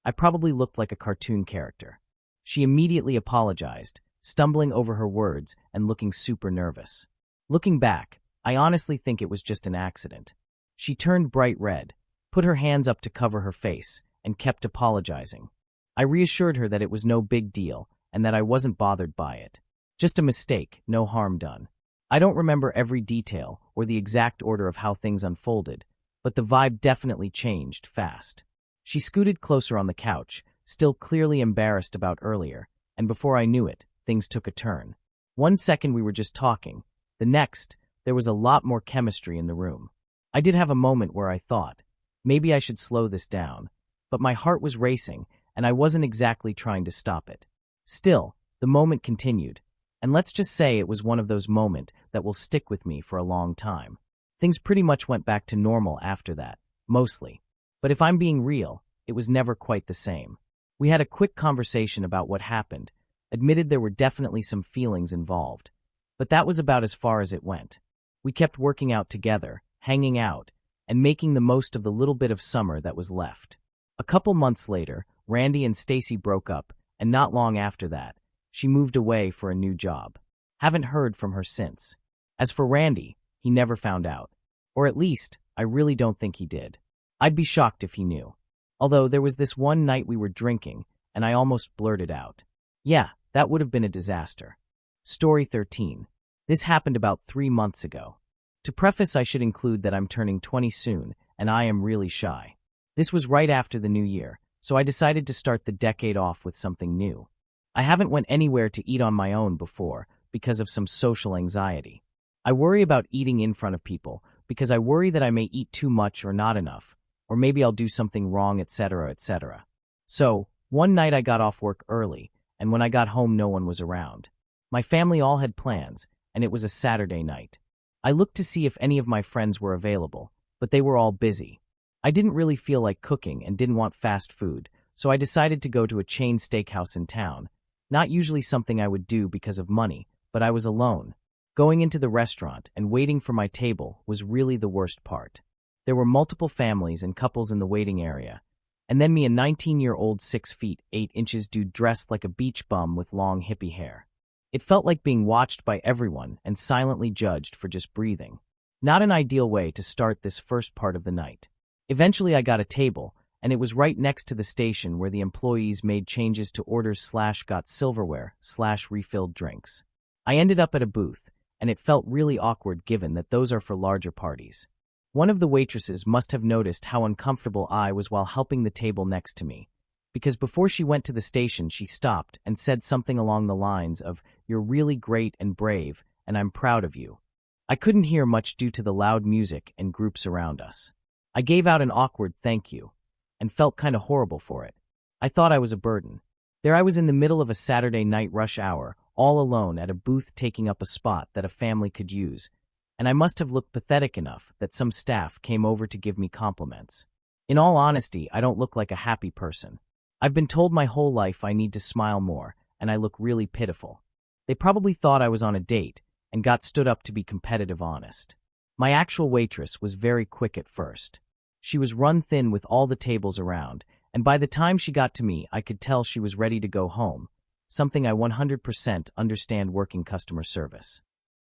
Speaker 1: I probably looked like a cartoon character. She immediately apologized, stumbling over her words and looking super nervous. Looking back, I honestly think it was just an accident. She turned bright red, put her hands up to cover her face, and kept apologizing. I reassured her that it was no big deal and that I wasn't bothered by it. Just a mistake, no harm done. I don't remember every detail or the exact order of how things unfolded, but the vibe definitely changed fast. She scooted closer on the couch, still clearly embarrassed about earlier, and before I knew it, things took a turn. 1 second we were just talking. The next, there was a lot more chemistry in the room. I did have a moment where I thought, maybe I should slow this down, but my heart was racing, and I wasn't exactly trying to stop it. Still, the moment continued, and let's just say it was one of those moments that will stick with me for a long time. Things pretty much went back to normal after that, mostly. But if I'm being real, it was never quite the same. We had a quick conversation about what happened, admitted there were definitely some feelings involved, but that was about as far as it went. We kept working out together, hanging out, and making the most of the little bit of summer that was left. A couple months later, Randy and Stacy broke up, and not long after that, she moved away for a new job. Haven't heard from her since. As for Randy, he never found out. Or at least, I really don't think he did. I'd be shocked if he knew. Although there was this one night we were drinking, and I almost blurted out. Yeah, that would have been a disaster. Story 13. This happened about 3 months ago. To preface, I should include that I'm turning 20 soon, and I am really shy. This was right after the new year, so I decided to start the decade off with something new. I haven't went anywhere to eat on my own before because of some social anxiety. I worry about eating in front of people because I worry that I may eat too much or not enough, or maybe I'll do something wrong, etc., etc. So, one night I got off work early, and when I got home no one was around. My family all had plans, and it was a Saturday night. I looked to see if any of my friends were available, but they were all busy. I didn't really feel like cooking and didn't want fast food, so I decided to go to a chain steakhouse in town. Not usually something I would do because of money, but I was alone. Going into the restaurant and waiting for my table was really the worst part. There were multiple families and couples in the waiting area, and then me, a 19-year-old 6 feet 8 inches dude dressed like a beach bum with long hippie hair. It felt like being watched by everyone and silently judged for just breathing. Not an ideal way to start this first part of the night. Eventually I got a table, and it was right next to the station where the employees made changes to orders/got silverware/refilled drinks. I ended up at a booth, and it felt really awkward given that those are for larger parties. One of the waitresses must have noticed how uncomfortable I was while helping the table next to me, because before she went to the station she stopped and said something along the lines of, "You're really great and brave, and I'm proud of you." I couldn't hear much due to the loud music and groups around us. I gave out an awkward thank you, and felt kinda horrible for it. I thought I was a burden. There I was in the middle of a Saturday night rush hour, all alone at a booth taking up a spot that a family could use, and I must have looked pathetic enough that some staff came over to give me compliments. In all honesty, I don't look like a happy person. I've been told my whole life I need to smile more, and I look really pitiful. They probably thought I was on a date, and got stood up to be competitive honest. My actual waitress was very quick at first. She was run thin with all the tables around, and by the time she got to me I could tell she was ready to go home, something I 100% understand working customer service.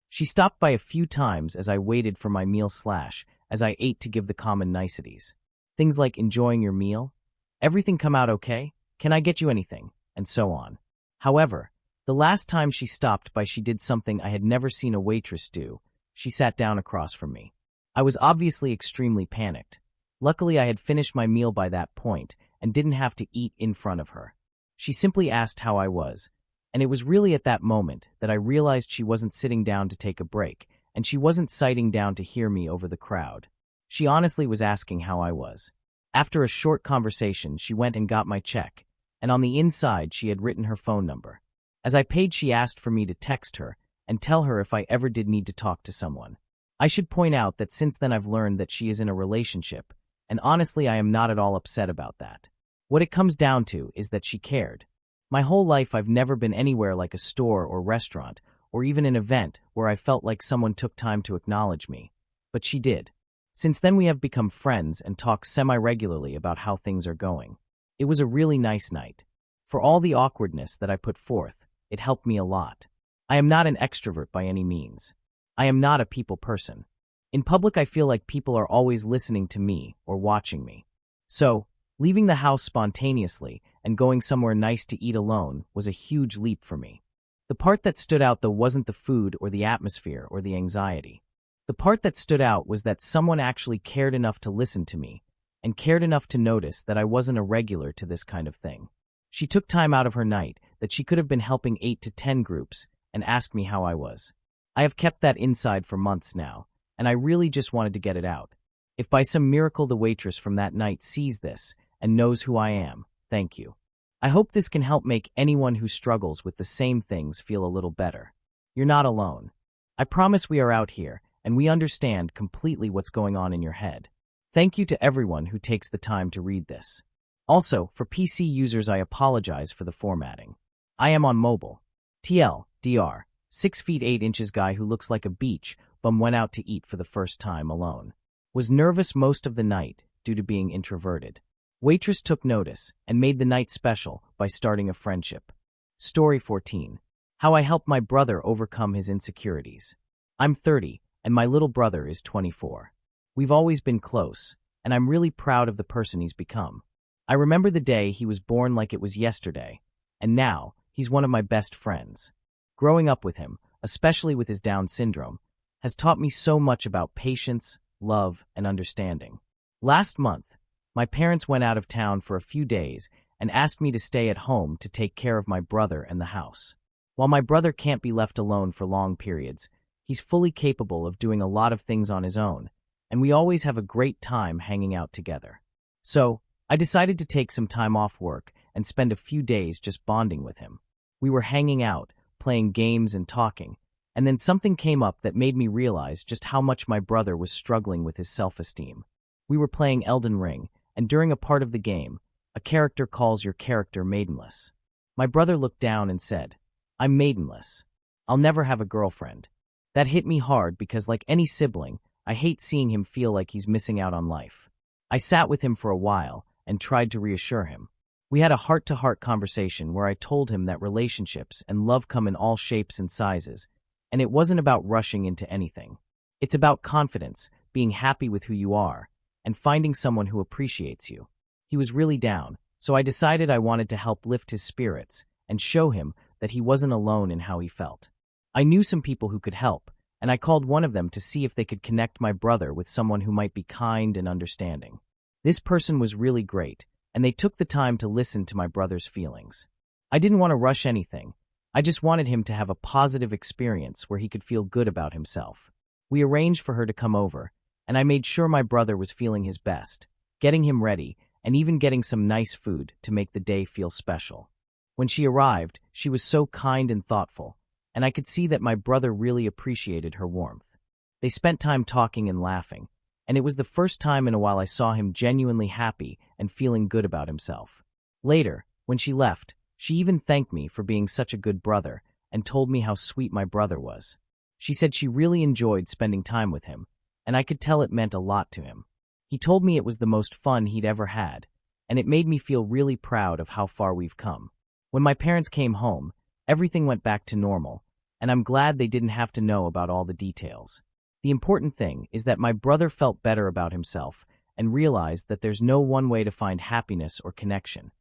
Speaker 1: She stopped by a few times as I waited for my meal/as I ate to give the common niceties. Things like enjoying your meal? Everything come out okay? Can I get you anything? And so on. However, the last time she stopped by, she did something I had never seen a waitress do. She sat down across from me. I was obviously extremely panicked. Luckily, I had finished my meal by that point and didn't have to eat in front of her. She simply asked how I was, and it was really at that moment that I realized she wasn't sitting down to take a break, and she wasn't sitting down to hear me over the crowd. She honestly was asking how I was. After a short conversation, she went and got my check, and on the inside she had written her phone number. As I paid, she asked for me to text her and tell her if I ever did need to talk to someone. I should point out that since then I've learned that she is in a relationship, and honestly I am not at all upset about that. What it comes down to is that she cared. My whole life I've never been anywhere like a store or restaurant, or even an event where I felt like someone took time to acknowledge me. But she did. Since then we have become friends and talk semi-regularly about how things are going. It was a really nice night. For all the awkwardness that I put forth, it helped me a lot. I am not an extrovert by any means. I am not a people person. In public I feel like people are always listening to me or watching me. So, leaving the house spontaneously and going somewhere nice to eat alone was a huge leap for me. The part that stood out though wasn't the food or the atmosphere or the anxiety. The part that stood out was that someone actually cared enough to listen to me and cared enough to notice that I wasn't a regular to this kind of thing. She took time out of her night that she could have been helping 8 to 10 groups and asked me how I was. I have kept that inside for months now, and I really just wanted to get it out. If by some miracle the waitress from that night sees this and knows who I am, thank you. I hope this can help make anyone who struggles with the same things feel a little better. You're not alone. I promise we are out here, and we understand completely what's going on in your head. Thank you to everyone who takes the time to read this. Also, for PC users, I apologize for the formatting. I am on mobile. TLDR, 6 feet 8 inches guy who looks like a beach bum went out to eat for the first time alone. Was nervous most of the night due to being introverted. Waitress took notice and made the night special by starting a friendship. Story 14. How I helped my brother overcome his insecurities. I'm 30, and my little brother is 24. We've always been close, and I'm really proud of the person he's become. I remember the day he was born like it was yesterday, and now he's one of my best friends. Growing up with him, especially with his Down syndrome, has taught me so much about patience, love, and understanding. Last month, my parents went out of town for a few days and asked me to stay at home to take care of my brother and the house. While my brother can't be left alone for long periods, he's fully capable of doing a lot of things on his own, and we always have a great time hanging out together. So, I decided to take some time off work and spend a few days just bonding with him. We were hanging out, playing games and talking, and then something came up that made me realize just how much my brother was struggling with his self-esteem. We were playing Elden Ring, and during a part of the game, a character calls your character maidenless. My brother looked down and said, "I'm maidenless. I'll never have a girlfriend." That hit me hard because, like any sibling, I hate seeing him feel like he's missing out on life. I sat with him for a while and tried to reassure him. We had a heart-to-heart conversation where I told him that relationships and love come in all shapes and sizes, and it wasn't about rushing into anything. It's about confidence, being happy with who you are, and finding someone who appreciates you. He was really down, so I decided I wanted to help lift his spirits and show him that he wasn't alone in how he felt. I knew some people who could help, and I called one of them to see if they could connect my brother with someone who might be kind and understanding. This person was really great, and they took the time to listen to my brother's feelings. I didn't want to rush anything. I just wanted him to have a positive experience where he could feel good about himself. We arranged for her to come over, and I made sure my brother was feeling his best, getting him ready, and even getting some nice food to make the day feel special. When she arrived, she was so kind and thoughtful, and I could see that my brother really appreciated her warmth. They spent time talking and laughing, and it was the first time in a while I saw him genuinely happy and feeling good about himself. Later, when she left, she even thanked me for being such a good brother and told me how sweet my brother was. She said she really enjoyed spending time with him, and I could tell it meant a lot to him. He told me it was the most fun he'd ever had, and it made me feel really proud of how far we've come. When my parents came home, everything went back to normal, and I'm glad they didn't have to know about all the details. The important thing is that my brother felt better about himself and realized that there's no one way to find happiness or connection.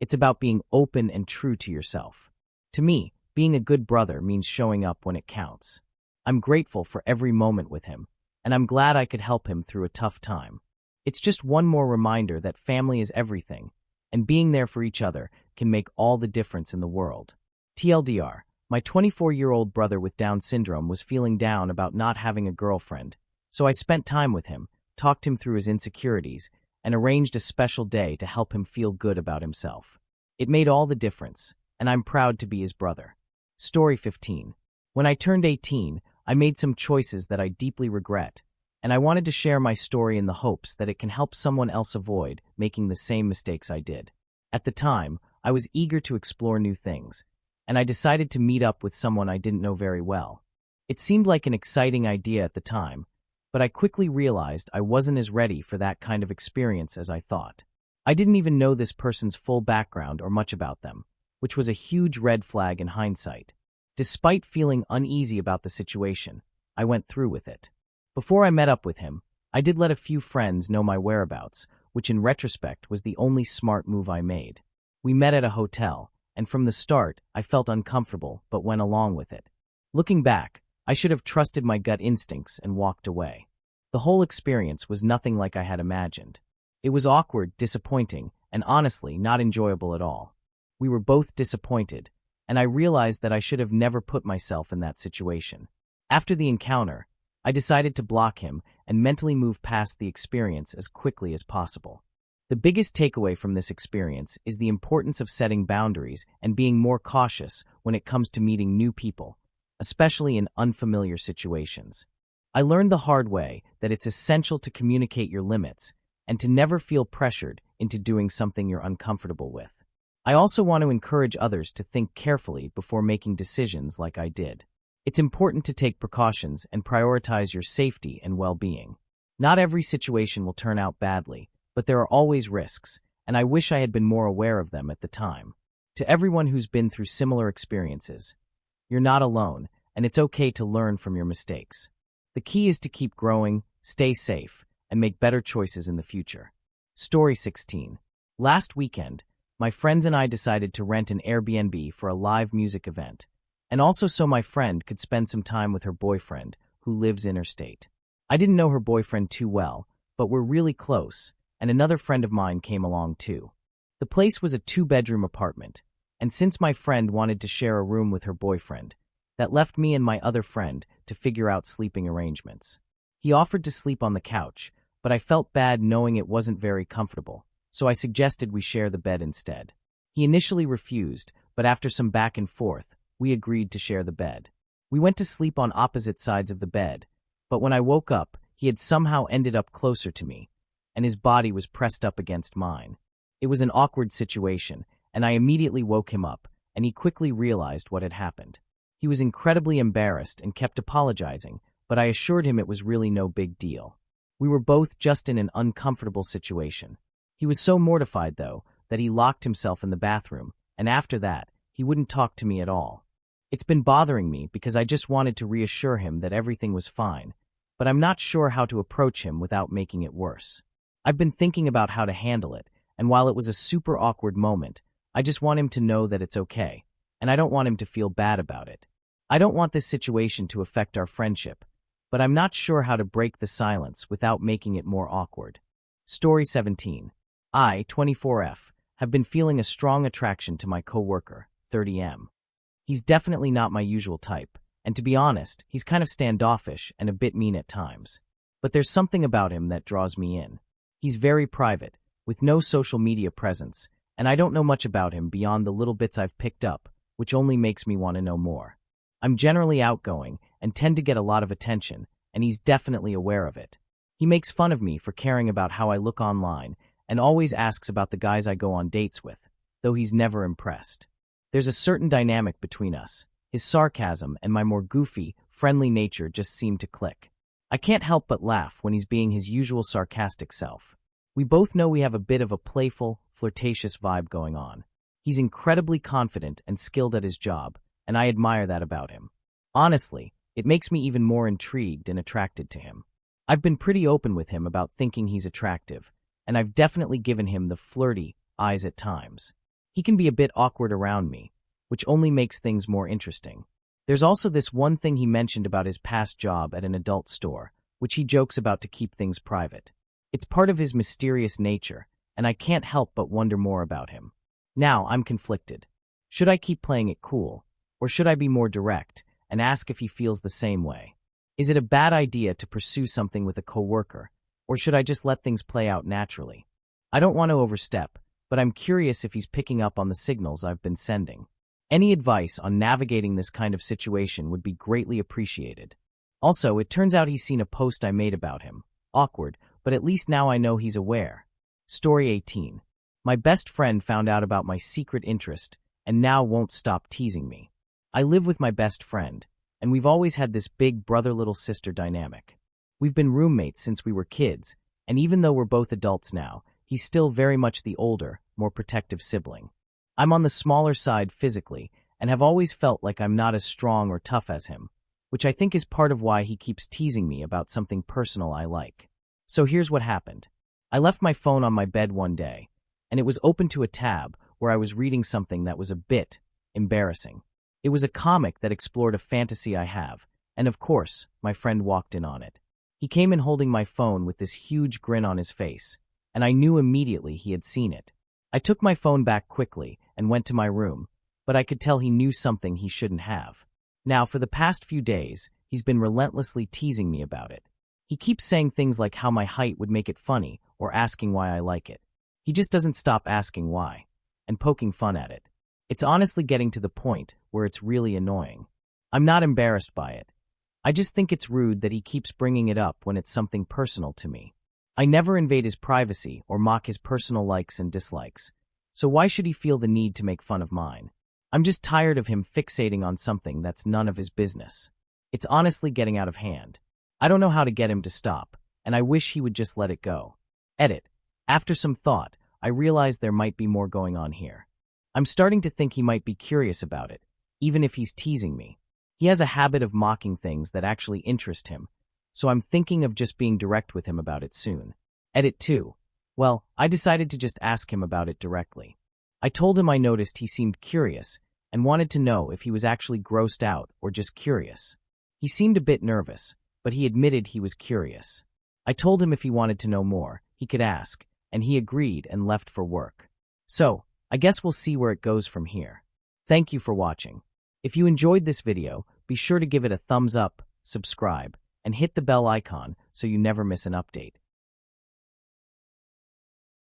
Speaker 1: It's about being open and true to yourself. To me, being a good brother means showing up when it counts. I'm grateful for every moment with him, and I'm glad I could help him through a tough time. It's just one more reminder that family is everything, and being there for each other can make all the difference in the world. TLDR, my 24-year-old brother with Down syndrome was feeling down about not having a girlfriend, so I spent time with him, talked him through his insecurities, and arranged a special day to help him feel good about himself. It made all the difference, and I'm proud to be his brother. Story 15. When I turned 18, I made some choices that I deeply regret, and I wanted to share my story in the hopes that it can help someone else avoid making the same mistakes I did. At the time, I was eager to explore new things, and I decided to meet up with someone I didn't know very well. It seemed like an exciting idea at the time, but I quickly realized I wasn't as ready for that kind of experience as I thought. I didn't even know this person's full background or much about them, which was a huge red flag in hindsight. Despite feeling uneasy about the situation, I went through with it. Before I met up with him, I did let a few friends know my whereabouts, which in retrospect was the only smart move I made. We met at a hotel, and from the start, I felt uncomfortable but went along with it. Looking back, I should have trusted my gut instincts and walked away. The whole experience was nothing like I had imagined. It was awkward, disappointing, and honestly not enjoyable at all. We were both disappointed, and I realized that I should have never put myself in that situation. After the encounter, I decided to block him and mentally move past the experience as quickly as possible. The biggest takeaway from this experience is the importance of setting boundaries and being more cautious when it comes to meeting new people, especially in unfamiliar situations. I learned the hard way that it's essential to communicate your limits and to never feel pressured into doing something you're uncomfortable with. I also want to encourage others to think carefully before making decisions like I did. It's important to take precautions and prioritize your safety and well-being. Not every situation will turn out badly, but there are always risks, and I wish I had been more aware of them at the time. To everyone who's been through similar experiences, you're not alone, and it's okay to learn from your mistakes. The key is to keep growing, stay safe, and make better choices in the future. Story 16. Last weekend, my friends and I decided to rent an Airbnb for a live music event, and also so my friend could spend some time with her boyfriend, who lives interstate. I didn't know her boyfriend too well, but we're really close, and another friend of mine came along too. The place was a 2-bedroom apartment, and since my friend wanted to share a room with her boyfriend, that left me and my other friend to figure out sleeping arrangements. He offered to sleep on the couch, but I felt bad knowing it wasn't very comfortable, so I suggested we share the bed instead. He initially refused, but after some back and forth, we agreed to share the bed. We went to sleep on opposite sides of the bed, but when I woke up, he had somehow ended up closer to me, and his body was pressed up against mine. It was an awkward situation, and I immediately woke him up, and he quickly realized what had happened. He was incredibly embarrassed and kept apologizing, but I assured him it was really no big deal. We were both just in an uncomfortable situation. He was so mortified, though, that he locked himself in the bathroom, and after that, he wouldn't talk to me at all. It's been bothering me because I just wanted to reassure him that everything was fine, but I'm not sure how to approach him without making it worse. I've been thinking about how to handle it, and while it was a super awkward moment, I just want him to know that it's okay, and I don't want him to feel bad about it. I don't want this situation to affect our friendship, but I'm not sure how to break the silence without making it more awkward. Story 17. I, 24F, have been feeling a strong attraction to my coworker, 30M. He's definitely not my usual type, and to be honest, he's kind of standoffish and a bit mean at times. But there's something about him that draws me in. He's very private, with no social media presence, and I don't know much about him beyond the little bits I've picked up, which only makes me want to know more. I'm generally outgoing and tend to get a lot of attention, and he's definitely aware of it. He makes fun of me for caring about how I look online and always asks about the guys I go on dates with, though he's never impressed. There's a certain dynamic between us. His sarcasm and my more goofy, friendly nature just seem to click. I can't help but laugh when he's being his usual sarcastic self. We both know we have a bit of a playful, flirtatious vibe going on. He's incredibly confident and skilled at his job, and I admire that about him. Honestly, it makes me even more intrigued and attracted to him. I've been pretty open with him about thinking he's attractive, and I've definitely given him the flirty eyes at times. He can be a bit awkward around me, which only makes things more interesting. There's also this one thing he mentioned about his past job at an adult store, which he jokes about to keep things private. It's part of his mysterious nature, and I can't help but wonder more about him. Now I'm conflicted. Should I keep playing it cool, or should I be more direct and ask if he feels the same way? Is it a bad idea to pursue something with a coworker, or should I just let things play out naturally? I don't want to overstep, but I'm curious if he's picking up on the signals I've been sending. Any advice on navigating this kind of situation would be greatly appreciated. Also, it turns out he's seen a post I made about him. Awkward, but at least now I know he's aware. Story 18. My best friend found out about my secret interest and now won't stop teasing me. I live with my best friend, and we've always had this big brother-little sister dynamic. We've been roommates since we were kids, and even though we're both adults now, he's still very much the older, more protective sibling. I'm on the smaller side physically and have always felt like I'm not as strong or tough as him, which I think is part of why he keeps teasing me about something personal I like. So here's what happened. I left my phone on my bed one day, and it was open to a tab where I was reading something that was a bit embarrassing. It was a comic that explored a fantasy I have, and of course, my friend walked in on it. He came in holding my phone with this huge grin on his face, and I knew immediately he had seen it. I took my phone back quickly and went to my room, but I could tell he knew something he shouldn't have. Now, for the past few days, he's been relentlessly teasing me about it. He keeps saying things like how my height would make it funny or asking why I like it. He just doesn't stop asking why and poking fun at it. It's honestly getting to the point where it's really annoying. I'm not embarrassed by it. I just think it's rude that he keeps bringing it up when it's something personal to me. I never invade his privacy or mock his personal likes and dislikes, so why should he feel the need to make fun of mine? I'm just tired of him fixating on something that's none of his business. It's honestly getting out of hand. I don't know how to get him to stop, and I wish he would just let it go. Edit. After some thought, I realized there might be more going on here. I'm starting to think he might be curious about it, even if he's teasing me. He has a habit of mocking things that actually interest him, so I'm thinking of just being direct with him about it soon. Edit 2. Well, I decided to just ask him about it directly. I told him I noticed he seemed curious and wanted to know if he was actually grossed out or just curious. He seemed a bit nervous, but he admitted he was curious. I told him if he wanted to know more, he could ask, and he agreed and left for work. So, I guess we'll see where it goes from here. Thank you for watching. If you enjoyed this video, be sure to give it a thumbs up, subscribe, and hit the bell icon so you never miss an update.